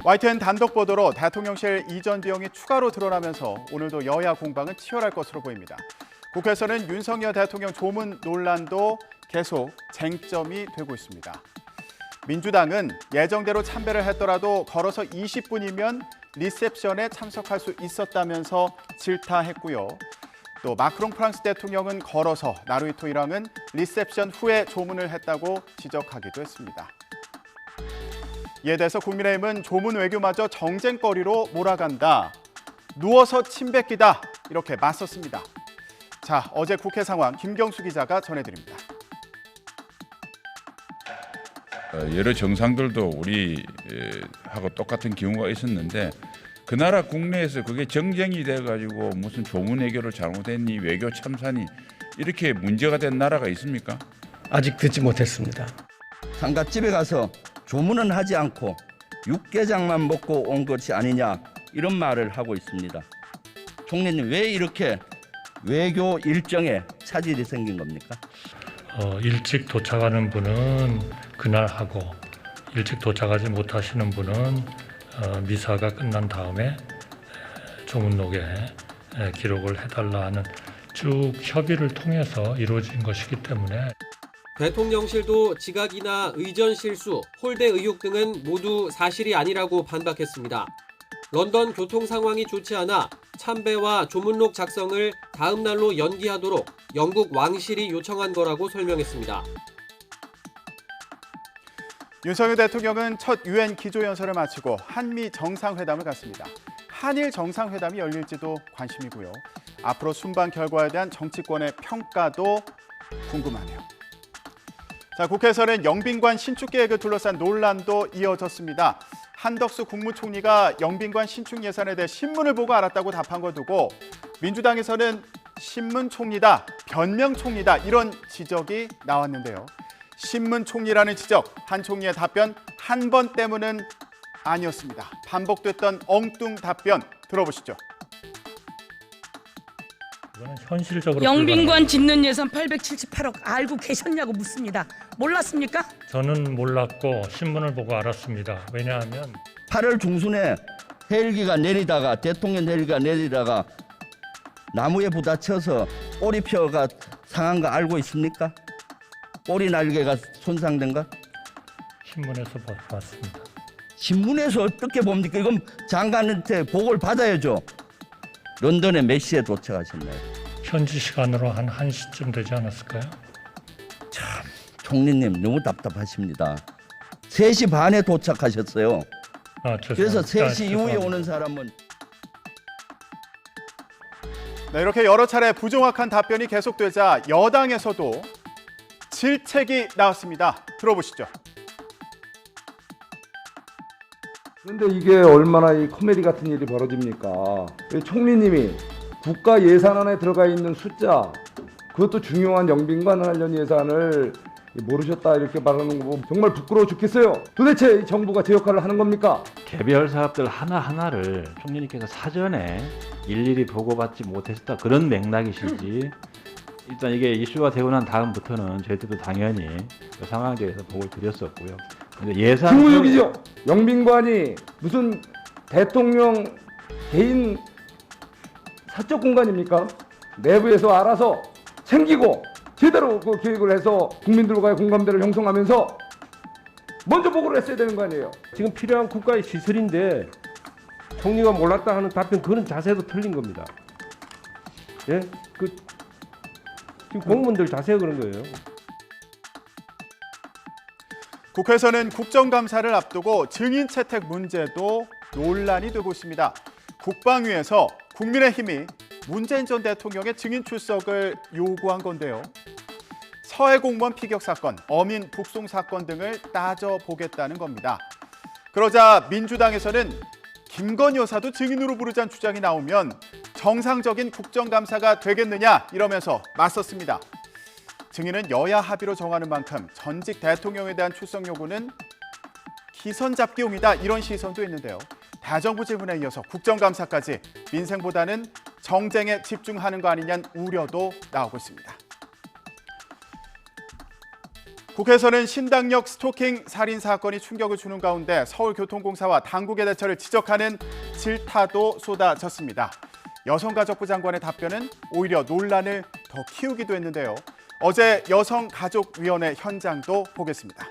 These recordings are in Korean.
YTN 단독 보도로 대통령실 이전 비용이 추가로 드러나면서 오늘도 여야 공방은 치열할 것으로 보입니다. 국회에서는 윤석열 대통령 조문 논란도 계속 쟁점이 되고 있습니다. 민주당은 예정대로 참배를 했더라도 걸어서 20분이면 리셉션에 참석할 수 있었다면서 질타했고요. 또 마크롱 프랑스 대통령은 걸어서, 나루히토 일왕은 리셉션 후에 조문을 했다고 지적하기도 했습니다. 이에 대해서 국민의힘은 조문 외교마저 정쟁거리로 몰아간다, 누워서 침 뱉기다, 이렇게 맞섰습니다. 자, 어제 국회 상황 김경수 기자가 전해드립니다. 여러 정상들도 우리하고 똑같은 경우가 있었는데 그 나라 국내에서 그게 정쟁이 돼가지고 무슨 조문 외교를 잘못했니, 외교 참사니 이렇게 문제가 된 나라가 있습니까? 아직 듣지 못했습니다. 상갓집에 가서 조문은 하지 않고 육개장만 먹고 온 것이 아니냐, 이런 말을 하고 있습니다. 총리님, 왜 이렇게 외교 일정에 차질이 생긴 겁니까? 일찍 도착하는 분은 그날 하고, 일찍 도착하지 못하시는 분은 미사가 끝난 다음에 조문록에 기록을 해달라 하는 쭉 협의를 통해서 이루어진 것이기 때문에 대통령실도 지각이나 의전 실수, 홀대 의혹 등은 모두 사실이 아니라고 반박했습니다. 런던 교통 상황이 좋지 않아 참배와 조문록 작성을 다음 날로 연기하도록 영국 왕실이 요청한 거라고 설명했습니다. 윤석열 대통령은 첫 유엔 기조연설을 마치고 한미 정상회담을 갖습니다. 한일 정상회담이 열릴지도 관심이고요. 앞으로 순방 결과에 대한 정치권의 평가도 궁금하네요. 자, 국회에서는 영빈관 신축 계획을 둘러싼 논란도 이어졌습니다. 한덕수 국무총리가 영빈관 신축 예산에 대해 신문을 보고 알았다고 답한 걸 두고 민주당에서는 신문총리다, 변명총리다, 이런 지적이 나왔는데요. 신문총리라는 지적, 한 총리의 답변 한 번 때문은 아니었습니다. 반복됐던 엉뚱 답변 들어보시죠. 이거는 현실적으로 영빈관 짓는 예산 878억 알고 계셨냐고 묻습니다. 몰랐습니까? 저는 몰랐고 신문을 보고 알았습니다. 왜냐하면 8월 중순에 헬기가 내리다가, 대통령 헬기가 내리다가 나무에 부딪혀서 꼬리뼈가 상한 거 알고 있습니까? 꼬리 날개가 손상된 거? 신문에서 봤습니다. 신문에서 어떻게 봅니까? 이건 장관한테 보고를 받아야죠. 런던에 몇 시에 도착하셨나요? 현지 시간으로 한 1시쯤 되지 않았을까요? 참, 총리님 너무 답답하십니다. 3시 반에 도착하셨어요. 그래서 3시 이후에 오는 사람은 네, 이렇게 여러 차례 부정확한 답변이 계속되자 여당에서도 질책이 나왔습니다. 들어보시죠. 그런데 이게 얼마나 이 코미디 같은 일이 벌어집니까? 총리님이 국가 예산안에 들어가 있는 숫자, 그것도 중요한 영빈관 관련 예산을 모르셨다 이렇게 말하는 거 보면 정말 부끄러워 죽겠어요. 도대체 정부가 제 역할을 하는 겁니까? 개별 사업들 하나하나를 총리님께서 사전에 일일이 보고받지 못했다, 그런 맥락이시지. 일단 이게 이슈가 되고 난 다음부터는 저희들도 당연히 그 상황에 대해서 보고를 드렸었고요. 근데 예산 중의적이죠. 영빈관이 무슨 대통령 개인 사적 공간입니까? 내부에서 알아서 챙기고 제대로 그 계획을 해서 국민들과의 공감대를 형성하면서 먼저 보고를 했어야 되는 거 아니에요? 지금 필요한 국가의 시설인데 총리가 몰랐다 하는 답변, 그런 자세도 틀린 겁니다. 예? 지금 공무원들 자세가 그런 거예요. 국회에서는 국정감사를 앞두고 증인 채택 문제도 논란이 되고 있습니다. 국방위에서 국민의힘이 문재인 전 대통령의 증인 출석을 요구한 건데요. 서해 공무원 피격 사건, 어민 북송 사건 등을 따져보겠다는 겁니다. 그러자 민주당에서는 김건희 여사도 증인으로 부르자는 주장이 나오면 정상적인 국정감사가 되겠느냐, 이러면서 맞섰습니다. 증인은 여야 합의로 정하는 만큼 전직 대통령에 대한 출석 요구는 기선잡기용이다, 이런 시선도 있는데요. 대정부 질문에 이어서 국정감사까지 민생보다는 정쟁에 집중하는 거 아니냐는 우려도 나오고 있습니다. 국회에서는 신당역 스토킹 살인 사건이 충격을 주는 가운데 서울교통공사와 당국의 대처를 지적하는 질타도 쏟아졌습니다. 여성가족부 장관의 답변은 오히려 논란을 더 키우기도 했는데요. 어제 여성가족위원회 현장도 보겠습니다.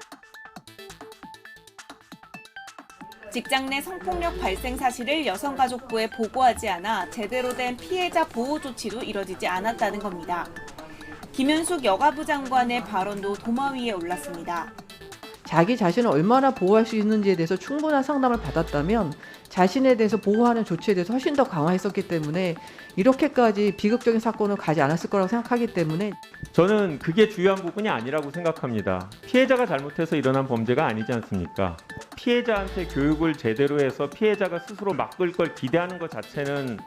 직장 내 성폭력 발생 사실을 여성가족부에 보고하지 않아 제대로 된 피해자 보호 조치도 이뤄지지 않았다는 겁니다. 김윤숙 여가부 장관의 발언도 도마 위에 올랐습니다. 자기 자신을 얼마나 보호할 수 있는지에 대해서 충분한 상담을 받았다면 자신에 대해서 보호하는 조치에 대해서 훨씬 더 강화했었기 때문에 이렇게까지 비극적인 사건을 가지 않았을 거라고 생각하기 때문에 저는 그게 주요한 부분이 아니라고 생각합니다. 피해자가 잘못해서 일어난 범죄가 아니지 않습니까? 피해자한테 교육을 제대로 해서 피해자가 스스로 막을 걸 기대하는 것 자체는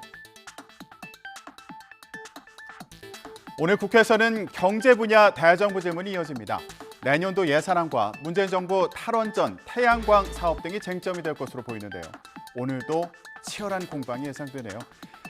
오늘 국회에서는 경제 분야 대정부 질문이 이어집니다. 내년도 예산안과 문재인 정부 탈원전, 태양광 사업 등이 쟁점이 될 것으로 보이는데요. 오늘도 치열한 공방이 예상되네요.